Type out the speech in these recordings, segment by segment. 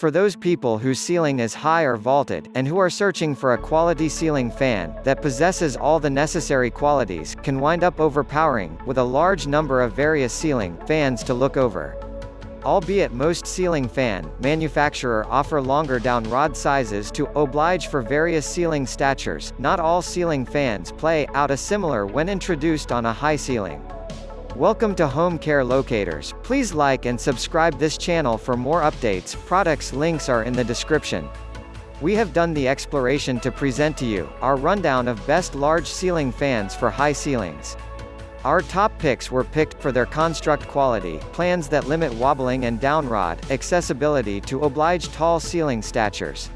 For those people whose ceiling is high or vaulted, and who are searching for a quality ceiling fan that possesses all the necessary qualities, can wind up overpowering, with a large number of various ceiling fans to look over. Albeit most ceiling fan manufacturer offer longer downrod sizes to oblige for various ceiling statures, not all ceiling fans play out a similar when introduced on a high ceiling. Welcome to Home Care Locators. Please like and subscribe this channel for more updates. Products links are in the description. We have done the exploration to present to you our rundown of best large ceiling fans for high ceilings. Our top picks were picked for their construct quality, plans that limit wobbling and downrod, accessibility to oblige tall ceiling statures.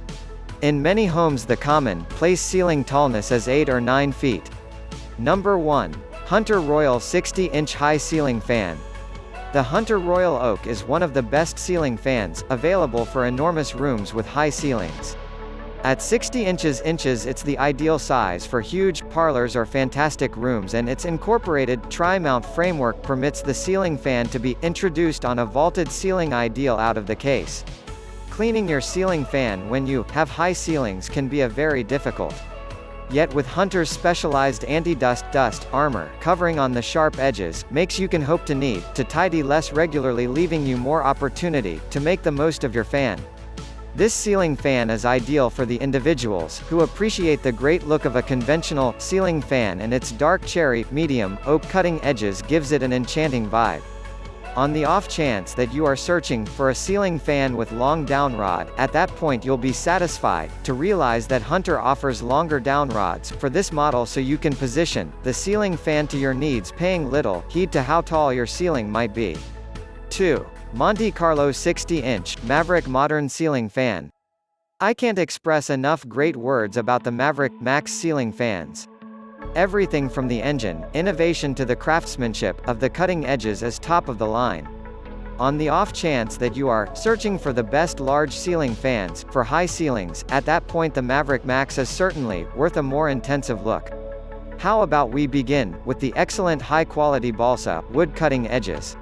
In many homes the common place ceiling tallness is 8 or 9 feet. Number 1. Hunter Royal 60-inch high ceiling fan. The Hunter Royal Oak is one of the best ceiling fans available for enormous rooms with high ceilings. At 60 inches it's the ideal size for huge parlors or fantastic rooms, and its incorporated tri-mount framework permits the ceiling fan to be introduced on a vaulted ceiling, ideal out of the case. Cleaning your ceiling fan when you have high ceilings can be a very difficult. Yet with Hunter's specialized anti-dust dust armor covering on the sharp edges, makes you can hope to need to tidy less regularly, leaving you more opportunity to make the most of your fan. This ceiling fan is ideal for the individuals who appreciate the great look of a conventional ceiling fan, and its dark cherry, medium, oak cutting edges gives it an enchanting vibe. On the off chance that you are searching for a ceiling fan with long downrod, at that point you'll be satisfied to realize that Hunter offers longer downrods for this model, so you can position the ceiling fan to your needs, paying little heed to how tall your ceiling might be. 2. Monte Carlo 60-inch Maverick modern ceiling fan. I can't express enough great words about the Maverick Max ceiling fans. Everything from the engine innovation to the craftsmanship of the cutting edges is top of the line. On the off chance that you are searching for the best large ceiling fans for high ceilings, at that point the Maverick Max is certainly worth a more intensive look. How about we begin with the excellent high-quality balsa wood cutting edges.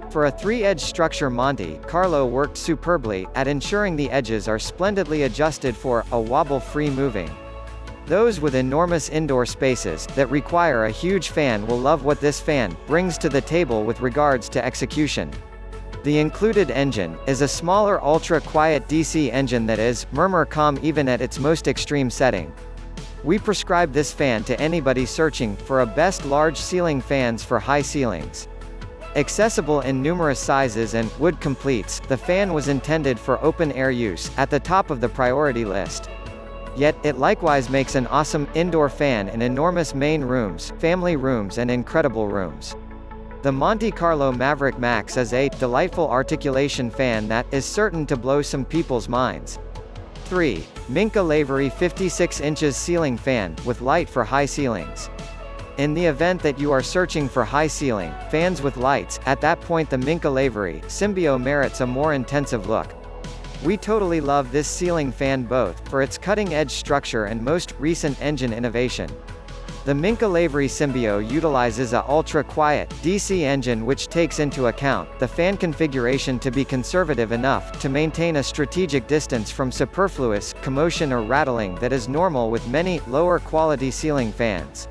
For a 3-edge structure, Monte Carlo worked superbly at ensuring the edges are splendidly adjusted for a wobble-free moving. Those with enormous indoor spaces that require a huge fan will love what this fan brings to the table with regards to execution. The included engine is a smaller ultra-quiet DC engine that is murmur calm even at its most extreme setting. We prescribe this fan to anybody searching for a best large ceiling fans for high ceilings. Accessible in numerous sizes and wood completes, the fan was intended for open-air use, at the top of the priority list. Yet, it likewise makes an awesome indoor fan in enormous main rooms, family rooms and incredible rooms. The Monte Carlo Maverick Max is a delightful articulation fan that is certain to blow some people's minds. 3. Minka Lavery 56 inches ceiling fan with light for high ceilings. In the event that you are searching for high ceiling fans with lights, at that point the Minka Lavery Symbiote merits a more intensive look. We totally love this ceiling fan both for its cutting-edge structure and most recent engine innovation. The Minka Lavery Symbiote utilizes a ultra-quiet DC engine which takes into account the fan configuration to be conservative enough to maintain a strategic distance from superfluous commotion or rattling that is normal with many lower-quality ceiling fans.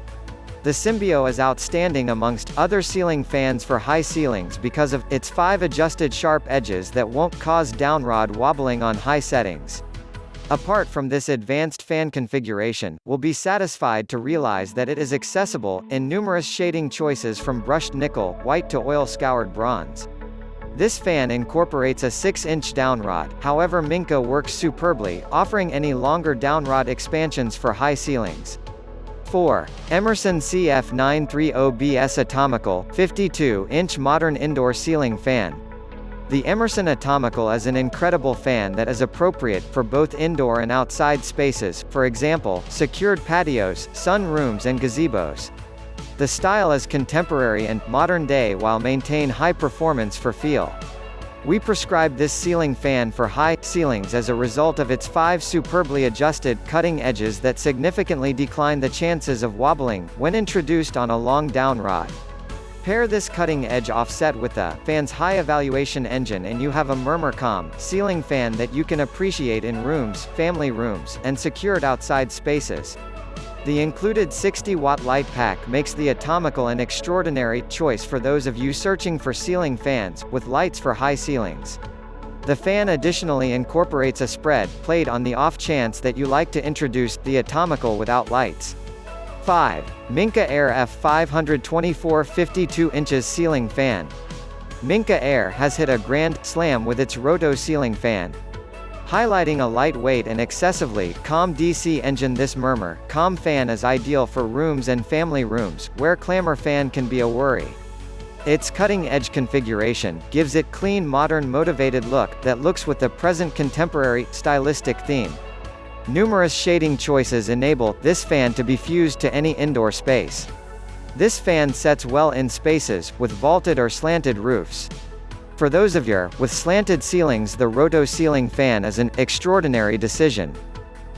The Symbiote is outstanding amongst other ceiling fans for high ceilings because of its 5 adjusted sharp edges that won't cause downrod wobbling on high settings. Apart from this advanced fan configuration, we'll be satisfied to realize that it is accessible in numerous shading choices from brushed nickel, white to oil-scoured bronze. This fan incorporates a 6-inch downrod, however Minka works superbly, offering any longer downrod expansions for high ceilings. 4. Emerson CF930BS Atomical 52-inch modern indoor ceiling fan. The Emerson Atomical is an incredible fan that is appropriate for both indoor and outside spaces, for example, secured patios, sun rooms and gazebos. The style is contemporary and modern day while maintain high performance for feel. We prescribe this ceiling fan for high ceilings as a result of its 5 superbly adjusted cutting edges that significantly decline the chances of wobbling when introduced on a long downrod. Pair this cutting edge offset with the fan's high evaluation engine and you have a murmur calm ceiling fan that you can appreciate in rooms, family rooms, and secured outside spaces. The included 60-watt light pack makes the Atomical an extraordinary choice for those of you searching for ceiling fans, with lights for high ceilings. The fan additionally incorporates a spread plate on the off chance that you like to introduce the Atomical without lights. 5. Minka Aire F524 52 inches ceiling fan. Minka Aire has hit a grand slam with its Roto ceiling fan. Highlighting a lightweight and excessively calm DC engine, this murmur calm fan is ideal for rooms and family rooms, where clamor fan can be a worry. Its cutting-edge configuration gives it clean, modern, motivated look that looks with the present contemporary, stylistic theme. Numerous shading choices enable this fan to be fused to any indoor space. This fan sets well in spaces with vaulted or slanted roofs. For those of you with slanted ceilings, the Roto ceiling fan is an extraordinary decision.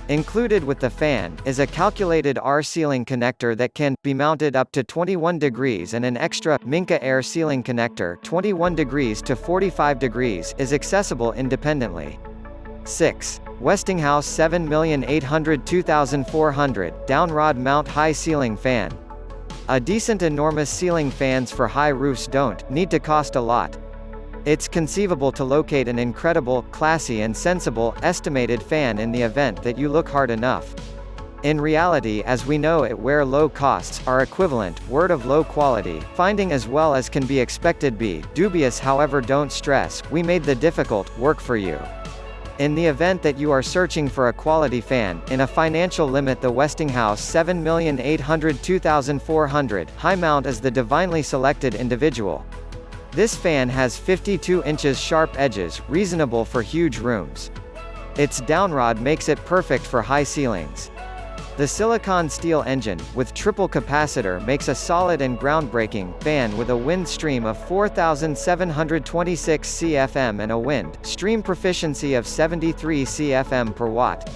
Included with the fan is a calculated Aire ceiling connector that can be mounted up to 21 degrees, and an extra Minka Aire ceiling connector 21 degrees to 45 degrees is accessible independently. 6. Westinghouse 7802400 downrod mount high ceiling fan. A decent enormous ceiling fans for high roofs don't need to cost a lot. It's conceivable to locate an incredible, classy and sensible, estimated fan in the event that you look hard enough. In reality, as we know it, where low costs are equivalent, word of low quality, finding as well as can be expected be dubious. However, don't stress, we made the difficult work for you. In the event that you are searching for a quality fan, in a financial limit, the Westinghouse 7802400 high mount is the divinely selected individual. This fan has 52 inches sharp edges, reasonable for huge rooms. Its downrod makes it perfect for high ceilings. The silicon steel engine, with triple capacitor, makes a solid and groundbreaking fan with a wind stream of 4,726 CFM and a wind stream proficiency of 73 CFM per watt.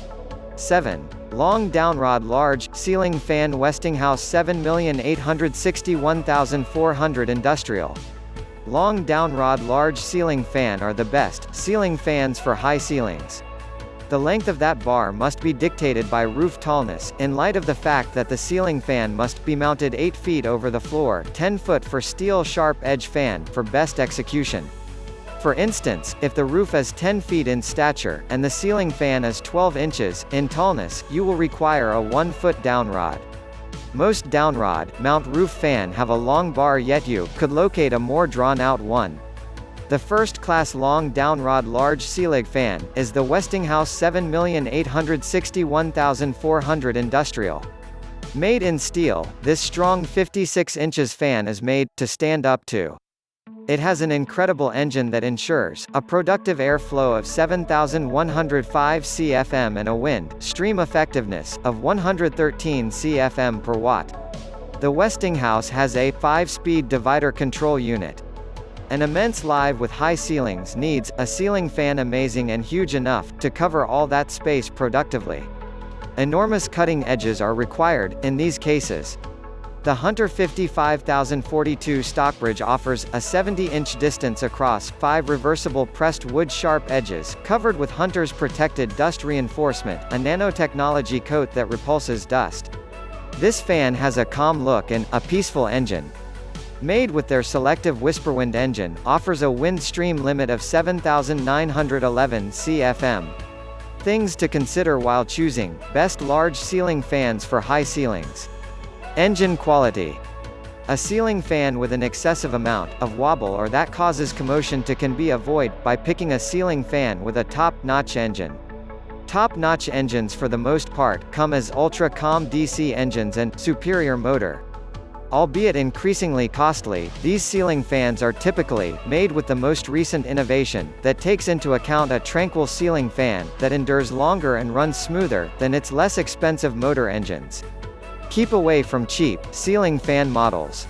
7. Long downrod large ceiling fan Westinghouse 7861400 industrial. Long downrod large ceiling fan are the best ceiling fans for high ceilings. The length of that bar must be dictated by roof tallness, in light of the fact that the ceiling fan must be mounted 8 feet over the floor, 10 foot for steel sharp edge fan, for best execution. For instance, if the roof is 10 feet in stature, and the ceiling fan is 12 inches in tallness, you will require a 1-foot downrod. Most downrod mount roof fan have a long bar, yet you could locate a more drawn-out one. The first-class long downrod large ceiling fan is the Westinghouse 7861400 industrial. Made in steel, this strong 56 inches fan is made to stand up to. It has an incredible engine that ensures a productive airflow of 7,105 CFM and a wind stream effectiveness of 113 CFM per watt. The Westinghouse has a 5-speed divider control unit. An immense live with high ceilings needs a ceiling fan amazing and huge enough to cover all that space productively. Enormous cutting edges are required in these cases. The Hunter 55042 Stockbridge offers a 70-inch distance across 5 reversible pressed wood sharp edges, covered with Hunter's protected dust reinforcement, a nanotechnology coat that repulses dust. This fan has a calm look and a peaceful engine. Made with their selective Whisperwind engine, offers a wind stream limit of 7,911 CFM. Things to consider while choosing best large ceiling fans for high ceilings. Engine quality. A ceiling fan with an excessive amount of wobble or that causes commotion can be avoided by picking a ceiling fan with a top-notch engine. Top-notch engines for the most part come as ultra-calm DC engines and superior motor. Albeit increasingly costly, these ceiling fans are typically made with the most recent innovation that takes into account a tranquil ceiling fan that endures longer and runs smoother than its less expensive motor engines. Keep away from cheap ceiling fan models.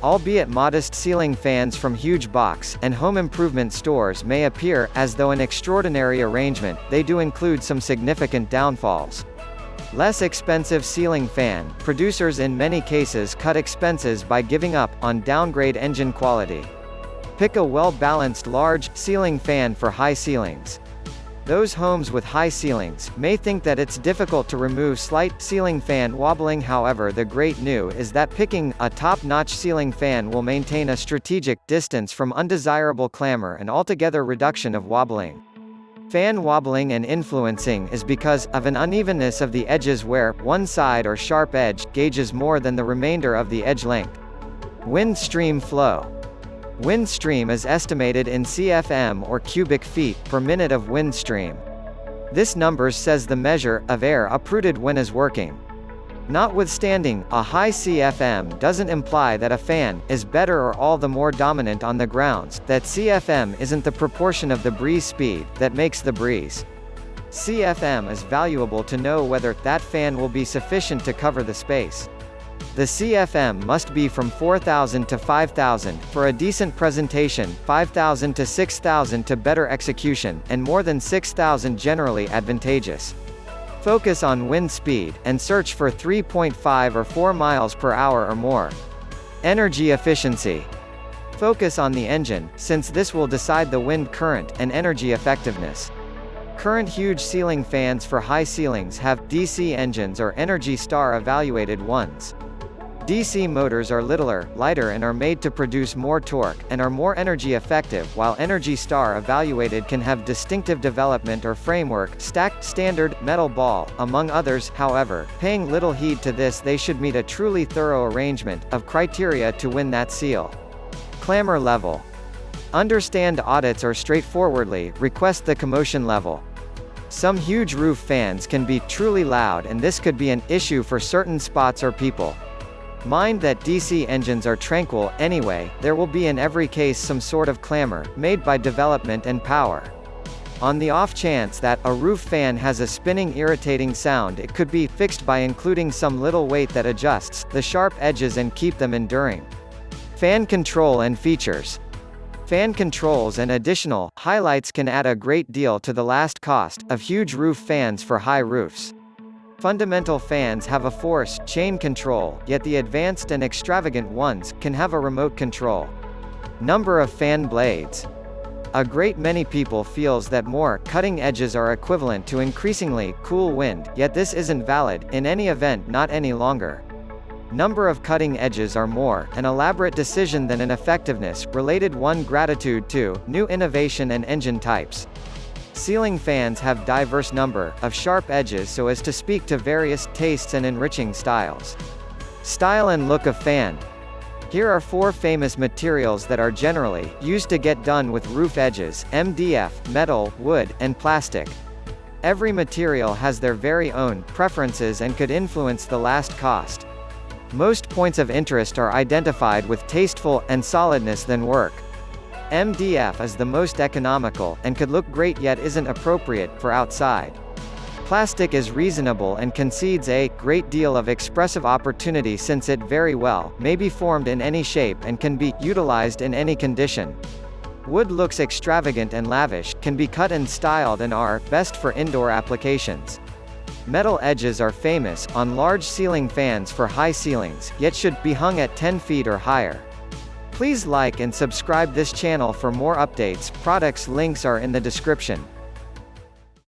Albeit modest ceiling fans from huge box and home improvement stores may appear as though an extraordinary arrangement, they do include some significant downfalls. Less expensive ceiling fan. Producers in many cases cut expenses by giving up on downgrade engine quality. Pick a well-balanced large ceiling fan for high ceilings. Those homes with high ceilings may think that it's difficult to remove slight ceiling fan wobbling. However, the great news is that picking a top-notch ceiling fan will maintain a strategic distance from undesirable clamor and altogether reduction of wobbling. Fan wobbling and influencing is because of an unevenness of the edges where one side or sharp edge gauges more than the remainder of the edge length. Wind stream flow. Wind stream is estimated in CFM or cubic feet per minute of wind stream. This number says the measure of air uprooted when is working. Notwithstanding, a high CFM doesn't imply that a fan is better or all the more dominant on the grounds that CFM isn't the proportion of the breeze speed that makes the breeze. CFM is valuable to know whether that fan will be sufficient to cover the space. The CFM must be from 4,000 to 5,000 for a decent presentation, 5,000 to 6,000 to better execution, and more than 6,000 generally advantageous. Focus on wind speed, and search for 3.5 or 4 miles per hour or more. Energy efficiency. Focus on the engine, since this will decide the wind current and energy effectiveness. Current huge ceiling fans for high ceilings have DC engines or Energy Star evaluated ones. DC motors are littler, lighter and are made to produce more torque, and are more energy effective, while Energy Star evaluated can have distinctive development or framework, stacked, standard, metal ball, among others. However, paying little heed to this, they should meet a truly thorough arrangement of criteria to win that seal. Clamor level. Understand audits or straightforwardly request the commotion level. Some huge roof fans can be truly loud, and this could be an issue for certain spots or people. Mind that DC engines are tranquil anyway. There will be in every case some sort of clamor, made by development and power. On the off chance that a roof fan has a spinning irritating sound, it could be fixed by including some little weight that adjusts the sharp edges and keep them enduring. Fan control and features. Fan controls and additional highlights can add a great deal to the last cost of huge roof fans for high roofs. Fundamental fans have a force chain control, yet the advanced and extravagant ones can have a remote control. Number of fan blades. A great many people feels that more cutting edges are equivalent to increasingly cool wind, yet this isn't valid, in any event not any longer. Number of cutting edges are more an elaborate decision than an effectiveness related one. Gratitude to new innovation and engine types. Ceiling fans have diverse number of sharp edges so as to speak to various tastes and enriching styles. Style and look of fan. Here are 4 famous materials that are generally used to get done with roof edges: MDF, metal, wood, and plastic. Every material has their very own preferences and could influence the last cost. Most points of interest are identified with tasteful and solidness than work. MDF is the most economical, and could look great yet isn't appropriate for outside. Plastic is reasonable and concedes a great deal of expressive opportunity since it very well may be formed in any shape and can be utilized in any condition. Wood looks extravagant and lavish, can be cut and styled and are best for indoor applications. Metal edges are famous on large ceiling fans for high ceilings, yet should be hung at 10 feet or higher. Please like and subscribe this channel for more updates. Products links are in the description.